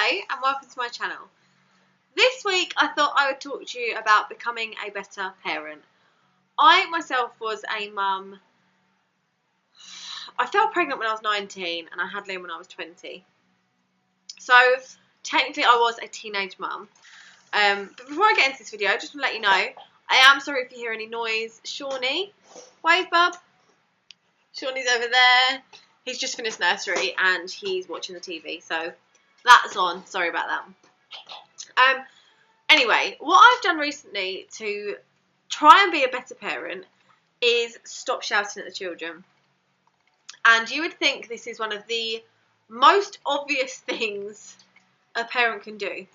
Hello and welcome to my channel. This week I thought I would talk to you about becoming a better parent. I myself was a mum. I fell pregnant when I was 19 and I had Liam when I was 20. So technically I was a teenage mum. But before I get into this video, I just want to let you know, I am sorry if you hear any noise. Shawnee, wave bub. Shawnee's over there. He's just finished nursery and he's watching the TV, so that's on. Sorry about that. Anyway, what I've done recently to try and be a better parent is stop shouting at the children. And you would think this is one of the most obvious things a parent can do.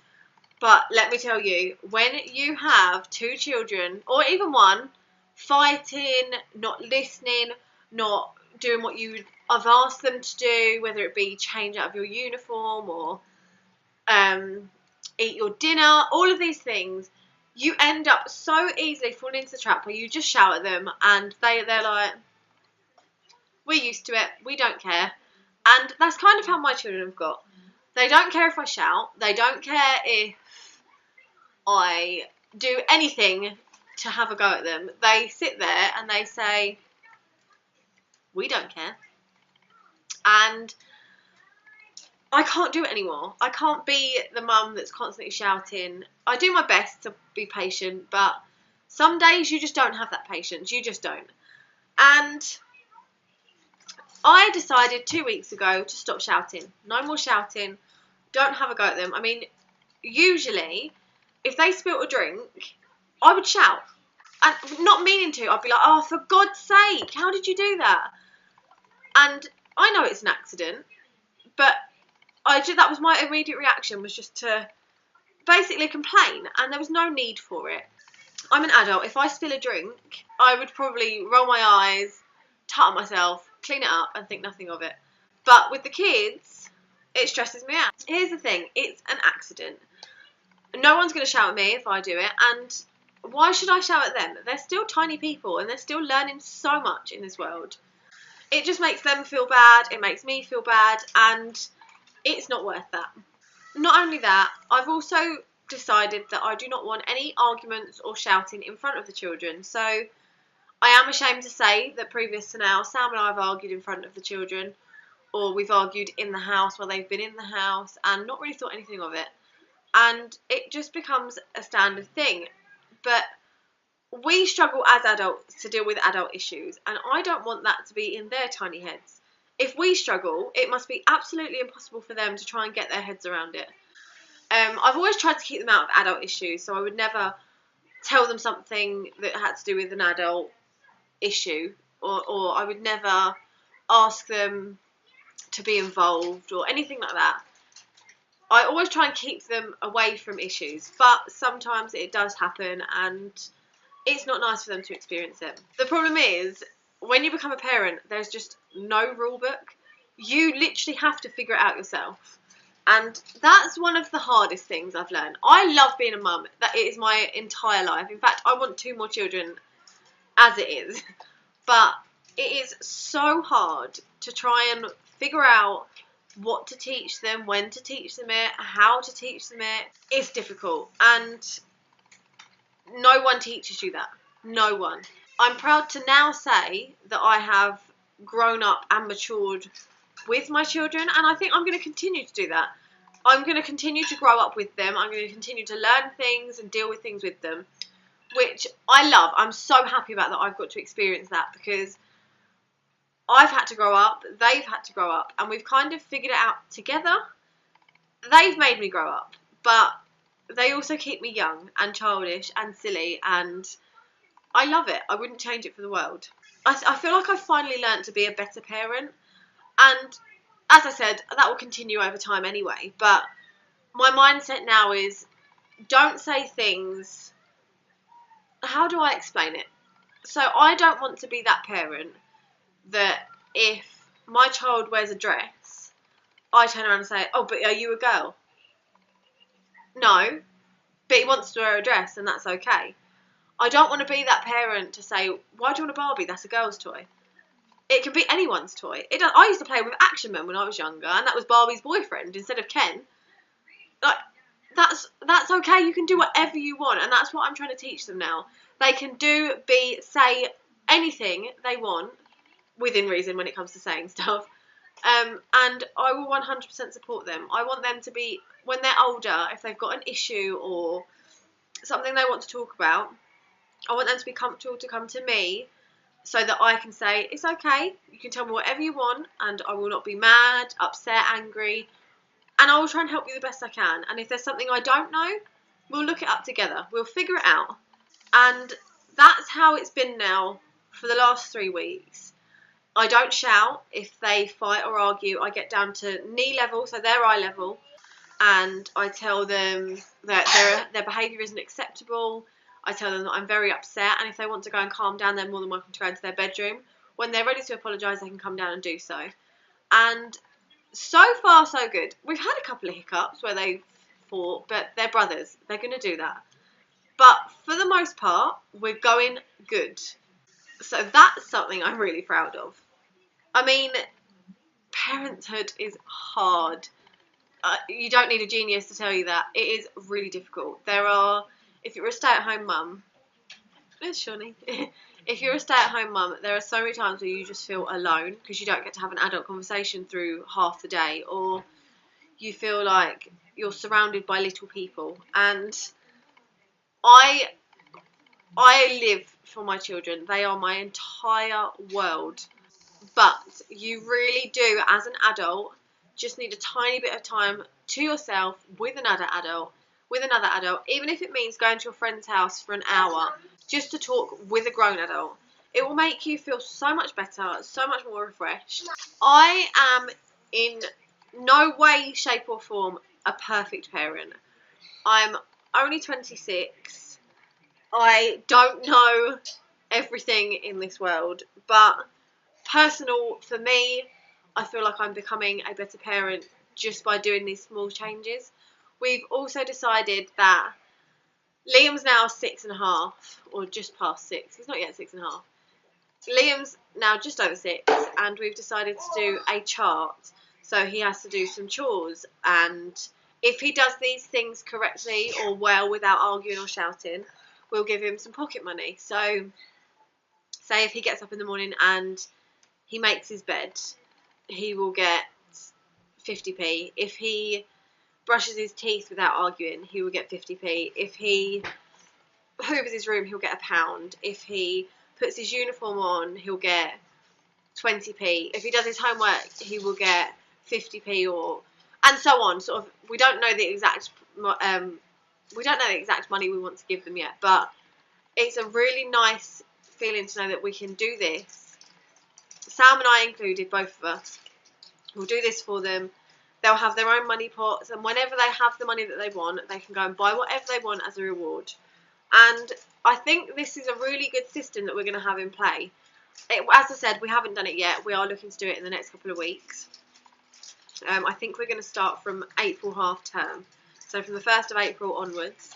But let me tell you, when you have two children, or even one, fighting, not listening, not doing what you have asked them to do, whether it be change out of your uniform or eat your dinner, all of these things, you end up so easily falling into the trap where you just shout at them and they're like, we're used to it, we don't care. And that's kind of how my children have got. They don't care if I shout, they don't care if I do anything to have a go at them. They sit there and they say, we don't care. And I can't do it anymore. I can't be the mum that's constantly shouting. I do my best to be patient, but some days you just don't have that patience. You just don't. And I decided 2 weeks ago to stop shouting. No more shouting. Don't have a go at them. I mean, usually, if they spilt a drink, I would shout. And not meaning to. I'd be like, oh, for God's sake, how did you do that? And I know it's an accident, but that was my immediate reaction, was just to basically complain, and there was no need for it. I'm an adult. If I spill a drink, I would probably roll my eyes, tut myself, clean it up, and think nothing of it. But with the kids, it stresses me out. Here's the thing, it's an accident. No one's going to shout at me if I do it, and why should I shout at them? They're still tiny people, and they're still learning so much in this world. It just makes them feel bad, it makes me feel bad, and it's not worth that. Not only that, I've also decided that I do not want any arguments or shouting in front of the children. So I am ashamed to say that previous to now, Sam and I have argued in front of the children, or we've argued in the house while they've been in the house and not really thought anything of it. And it just becomes a standard thing. But we struggle as adults to deal with adult issues, and I don't want that to be in their tiny heads. If we struggle, it must be absolutely impossible for them to try and get their heads around it. I've always tried to keep them out of adult issues, so I would never tell them something that had to do with an adult issue, or I would never ask them to be involved or anything like that. I always try and keep them away from issues, but sometimes it does happen, and it's not nice for them to experience it. The problem is, when you become a parent, there's just no rule book. You literally have to figure it out yourself. And that's one of the hardest things I've learned. I love being a mum. That is my entire life. In fact, I want 2 more children as it is. But it is so hard to try and figure out what to teach them, when to teach them it, how to teach them it. It's difficult. And no one teaches you that. No one. I'm proud to now say that I have grown up and matured with my children, and I think I'm going to continue to do that. I'm going to continue to grow up with them. I'm going to continue to learn things and deal with things with them, which I love. I'm so happy about that I've got to experience that, because I've had to grow up, they've had to grow up, and we've kind of figured it out together. They've made me grow up, but they also keep me young and childish and silly, and I love it. I wouldn't change it for the world. I feel like I've finally learned to be a better parent, and as I said, that will continue over time anyway, but my mindset now is, don't say things, how do I explain it? So I don't want to be that parent that if my child wears a dress, I turn around and say, oh, but are you a girl? No, but he wants to wear a dress, and that's okay. I don't want to be that parent to say, why do you want a Barbie? That's a girl's toy. It can be anyone's toy. I used to play with Action Men when I was younger, and that was Barbie's boyfriend instead of Ken. Like, that's okay. You can do whatever you want, and that's what I'm trying to teach them now. They can do, be, say anything they want within reason when it comes to saying stuff. And I will 100% support them. I want them to be, when they're older, if they've got an issue or something they want to talk about, I want them to be comfortable to come to me so that I can say, it's okay, you can tell me whatever you want, and I will not be mad, upset, angry, and I will try and help you the best I can. And if there's something I don't know, we'll look it up together. We'll figure it out. And that's how it's been now for the last 3 weeks. I don't shout if they fight or argue. I get down to knee level, so their eye level, and I tell them that their behaviour isn't acceptable. I tell them that I'm very upset, and if they want to go and calm down, they're more than welcome to go into their bedroom. When they're ready to apologise, they can come down and do so. And so far, so good. We've had a couple of hiccups where they've fought, but they're brothers. They're going to do that. But for the most part, we're going good. So that's something I'm really proud of. I mean, parenthood is hard. You don't need a genius to tell you that. It is really difficult. If you're a stay-at-home mum, there's Shawnee. If you're a stay-at-home mum, there are so many times where you just feel alone because you don't get to have an adult conversation through half the day, or you feel like you're surrounded by little people. And I live for my children. They are my entire world. But you really do, as an adult, just need a tiny bit of time to yourself with another adult, even if it means going to a friend's house for an hour just to talk with a grown adult. It will make you feel so much better, so much more refreshed. I am in no way, shape or form a perfect parent. I'm only 26. I don't know everything in this world, but personal for me, I feel like I'm becoming a better parent just by doing these small changes. We've also decided that Liam's now 6.5, or just past 6. He's not yet 6.5. Liam's now just over 6, and we've decided to do a chart. So he has to do some chores, and if he does these things correctly or well without arguing or shouting, we'll give him some pocket money. So say if he gets up in the morning and he makes his bed, he will get 50p. If he brushes his teeth without arguing, he will get 50p. If he hoovers his room, he'll get £1. If he puts his uniform on, he'll get 20p. If he does his homework, he will get 50p, or and so on. Sort of, we don't know the exact money we want to give them yet, but it's a really nice feeling to know that we can do this. Sam and I included, both of us. We'll do this for them. They'll have their own money pots, and whenever they have the money that they want, they can go and buy whatever they want as a reward. And I think this is a really good system that we're going to have in play. As I said, we haven't done it yet. We are looking to do it in the next couple of weeks. I think we're going to start from April half term, so from the 1st of April onwards.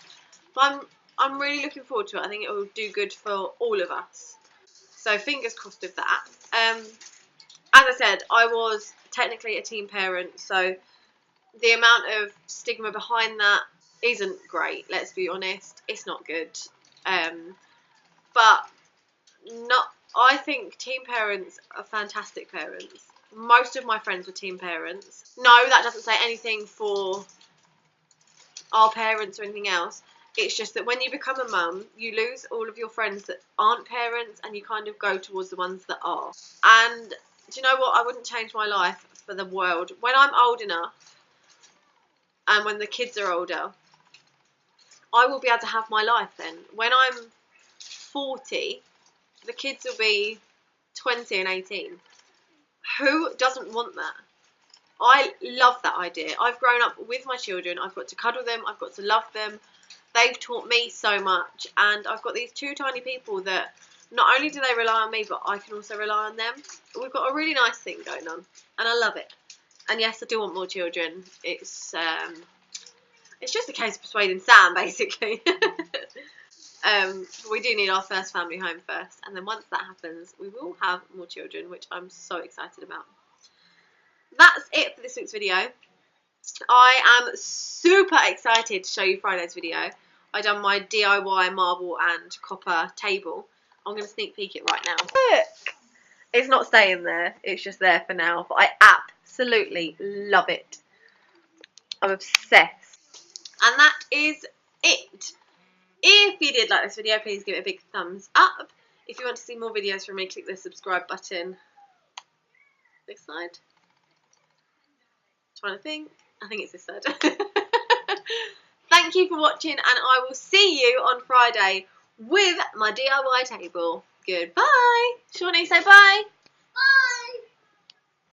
But I'm really looking forward to it. I think it will do good for all of us. So fingers crossed with that. As I said, I was technically a teen parent, so the amount of stigma behind that isn't great. Let's be honest, it's not good. But I think teen parents are fantastic parents. Most of my friends were teen parents. No, that doesn't say anything for our parents or anything else. It's just that when you become a mum, you lose all of your friends that aren't parents, and you kind of go towards the ones that are. And do you know what? I wouldn't change my life for the world. When I'm old enough, and when the kids are older, I will be able to have my life then. When I'm 40, the kids will be 20 and 18. Who doesn't want that? I love that idea. I've grown up with my children. I've got to cuddle them. I've got to love them. They've taught me so much, and I've got these two tiny people that not only do they rely on me, but I can also rely on them. We've got a really nice thing going on, and I love it. And yes, I do want more children. It's just a case of persuading Sam, basically. We do need our first family home first, and then once that happens, we will have more children, which I'm so excited about. That's it for this week's video. I am super excited to show you Friday's video. I done my DIY marble and copper table. I'm going to sneak peek it right now. Look! It's not staying there. It's just there for now. But I absolutely love it. I'm obsessed. And that is it. If you did like this video, please give it a big thumbs up. If you want to see more videos from me, click the subscribe button. This side. Trying to think. I think it's this side. Thank you for watching, and I will see you on Friday with my DIY table. Goodbye. Shawnee, say bye. Bye.